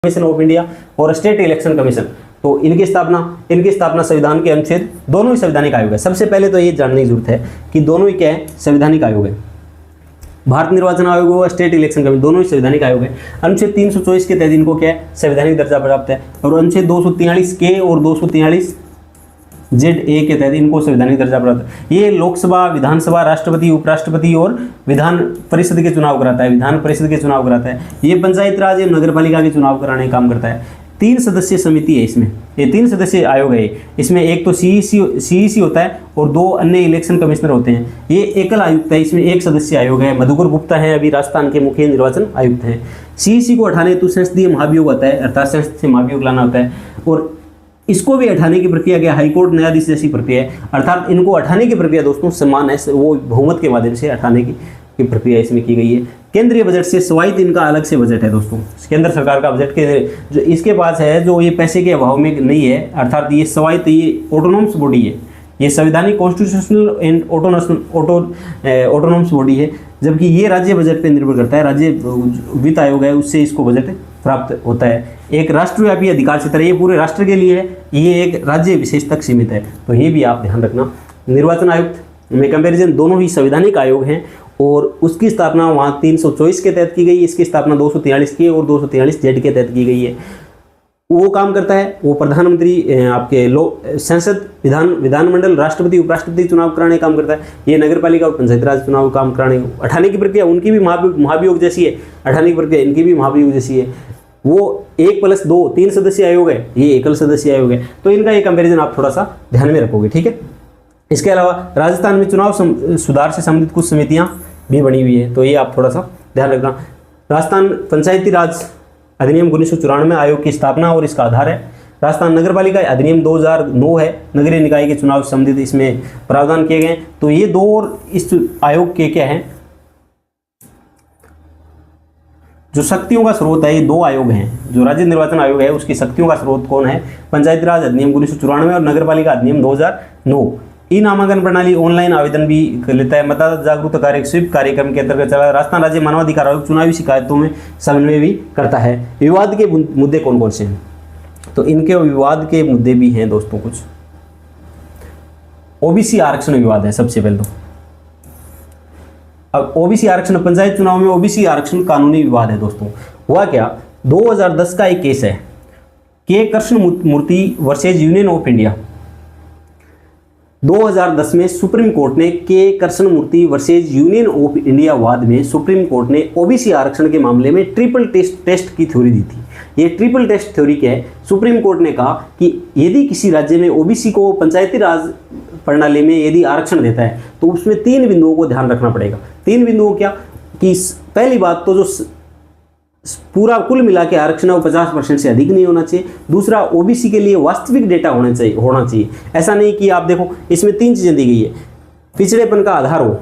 Commission of India और state election commission, तो इनकी स्थापना संविधान के अनुच्छेद, दोनों ही संवैधानिक आयोग है। सबसे पहले तो ये जानने की जरूरत है कि दोनों ही क्या है, संवैधानिक आयोग है। भारत निर्वाचन आयोग और स्टेट इलेक्शन कमीशन दोनों ही संवैधानिक आयोग है। अनुच्छेद 324 के तहत इनको क्या है, संवैधानिक दर्जा प्राप्त है, और अनुच्छेद 243 के और 243 ZA के तहत इनको संवैधानिक दर्जा प्राप्त है। ये लोकसभा, विधानसभा, राष्ट्रपति, उपराष्ट्रपति और विधान परिषद के चुनाव कराता है, विधान परिषद के चुनाव कराता है। ये पंचायत राज एवं नगर पालिका के चुनाव कराने का काम करता है। 3 सदस्यीय समिति है इसमें, ये 3 सदस्यीय आयोग है। इसमें एक तो CEC होता है और 2 अन्य इलेक्शन कमिश्नर होते हैं। ये एकल आयुक्त है, इसमें 1 सदस्यीय आयोग है। मधुकर गुप्ता है, अभी राजस्थान के मुख्य निर्वाचन आयुक्त हैं। CEC को हटाने हेतु संसदीय महाभियोग होता है, अर्थात संसद से महाभियोग लाना होता है, और इसको भी हटाने की प्रक्रिया क्या, हाईकोर्ट न्यायाधीश जैसी प्रक्रिया है। अर्थात इनको हटाने की प्रक्रिया दोस्तों समान है, वो बहुमत के माध्यम से हटाने की प्रक्रिया इसमें की गई है। केंद्रीय बजट से स्वायत्त इनका अलग से बजट है दोस्तों, केंद्र सरकार का बजट के जो इसके पास है, जो ये पैसे के अभाव में नहीं है, अर्थात ये स्वायत्त, ये ऑटोनॉमस बॉडी है, ये संवैधानिक कॉन्स्टिट्यूशनल एंड ऑटोनॉमस बॉडी है, जबकि ये राज्य बजट पे निर्भर करता है। राज्य वित्त आयोग है, उससे इसको बजट प्राप्त होता है। एक राष्ट्रव्यापी अधिकार क्षेत्र, ये पूरे राष्ट्र के लिए है, ये एक राज्य विशेष तक सीमित है, तो ये भी आप ध्यान रखना। निर्वाचन आयुक्त में कंपैरिजन दोनों ही संवैधानिक आयोग हैं, और उसकी स्थापना वहाँ 324 के तहत की गई, इसकी स्थापना 243 के और 243 Z के तहत की गई है। वो काम करता है, वो प्रधानमंत्री आपके संसद, विधानमंडल, राष्ट्रपति, उपराष्ट्रपति चुनाव कराने का काम करता है। ये नगर पालिका और पंचायत राज चुनाव काम कराने, हटाने की प्रक्रिया उनकी भी महाभियोग जैसी है, हटाने की प्रक्रिया इनकी भी महाभियोग जैसी है। वो 1+2 3 सदस्यीय आयोग है, ये एकल सदस्यीय आयोग है, तो इनका ये कंपेरिजन आप थोड़ा सा ध्यान में रखोगे, ठीक है। इसके अलावा राजस्थान में चुनाव सुधार से संबंधित कुछ समितियां भी बनी हुई है, तो ये आप थोड़ा सा ध्यान रखना। राजस्थान पंचायती राज अधिनियम 1994 आयोग की स्थापना और इसका आधार है। राजस्थान नगर पालिका अधिनियम 2009 है, नगरीय निकाय के चुनाव से संबंधित इसमें प्रावधान किए गए। तो ये 2 और इस आयोग के क्या है, जो शक्तियों का स्रोत है, ये 2 आयोग हैं। जो राज्य निर्वाचन आयोग है उसकी शक्तियों का स्रोत कौन है, पंचायती राज अधिनियम 1994 और नगर पालिका अधिनियम 2009। ई नामांकन प्रणाली ऑनलाइन आवेदन भी कर लेता है। मतदाता जागरूकता स्वीप कार्यक्रम के अंतर्गत चला। राजस्थान राज्य मानवाधिकार आयोग चुनावी शिकायतों में समन्वय भी करता है। विवाद के मुद्दे कौन कौन से हैं, तो इनके विवाद के मुद्दे भी हैं दोस्तों कुछ। OBC आरक्षण विवाद है सबसे पहले तो। अब OBC आरक्षण, पंचायत चुनाव में OBC आरक्षण कानूनी विवाद है दोस्तों। हुआ क्या, 2010 का एक केस है, K Krishnamurthy versus union of India. 2010 में सुप्रीम कोर्ट ने K Krishnamurthy versus union of India वाद में सुप्रीम कोर्ट ने OBC आरक्षण के मामले में ट्रिपल टेस्ट की थ्योरी दी थी। ये ट्रिपल टेस्ट थ्योरी क्या है, सुप्रीम कोर्ट ने कहा कि यदि किसी राज्य में OBC को पंचायती राज प्रणाली में यदि आरक्षण देता है तो उसमें 3 बिंदुओं को ध्यान रखना पड़ेगा। 3 बिंदुओं क्या, कि पहली बात तो जो पूरा कुल मिला के आरक्षण है वो 50% से अधिक नहीं होना चाहिए। दूसरा, OBC के लिए वास्तविक डेटा होना चाहिए। ऐसा नहीं कि आप देखो इसमें 3 चीजें दी गई है। पिछड़ेपन का आधार हो,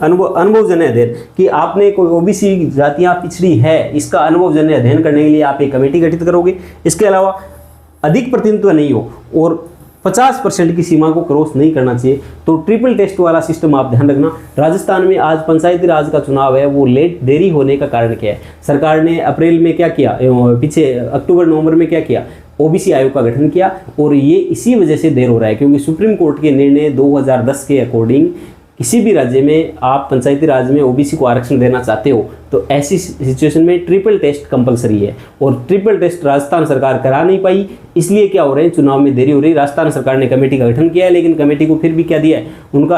अनुभवजन्य अध्ययन, कि आपने कोई OBC जातियां पिछड़ी है, इसका अनुभवजन्य अध्ययन करने के लिए आप एक कमेटी गठित करोगे। इसके अलावा अधिक प्रतिनिधित्व नहीं हो और 50% की सीमा को क्रॉस नहीं करना चाहिए। तो ट्रिपल टेस्ट वाला सिस्टम आप ध्यान रखना। राजस्थान में आज पंचायती राज का चुनाव है, वो देरी होने का कारण क्या है, सरकार ने अप्रैल में क्या किया, पीछे अक्टूबर नवंबर में क्या किया, OBC आयोग का गठन किया, और ये इसी वजह से देर हो रहा है क्योंकि सुप्रीम कोर्ट के निर्णय 2010 के अकॉर्डिंग किसी भी राज्य में आप पंचायती राज में OBC को आरक्षण देना चाहते हो तो ऐसी सिचुएशन में ट्रिपल टेस्ट कंपलसरी है, और ट्रिपल टेस्ट राजस्थान सरकार करा नहीं पाई, इसलिए क्या हो रहे हैं, चुनाव में देरी हो रही। राजस्थान सरकार ने कमेटी का गठन किया है, लेकिन कमेटी को फिर भी क्या दिया है, उनका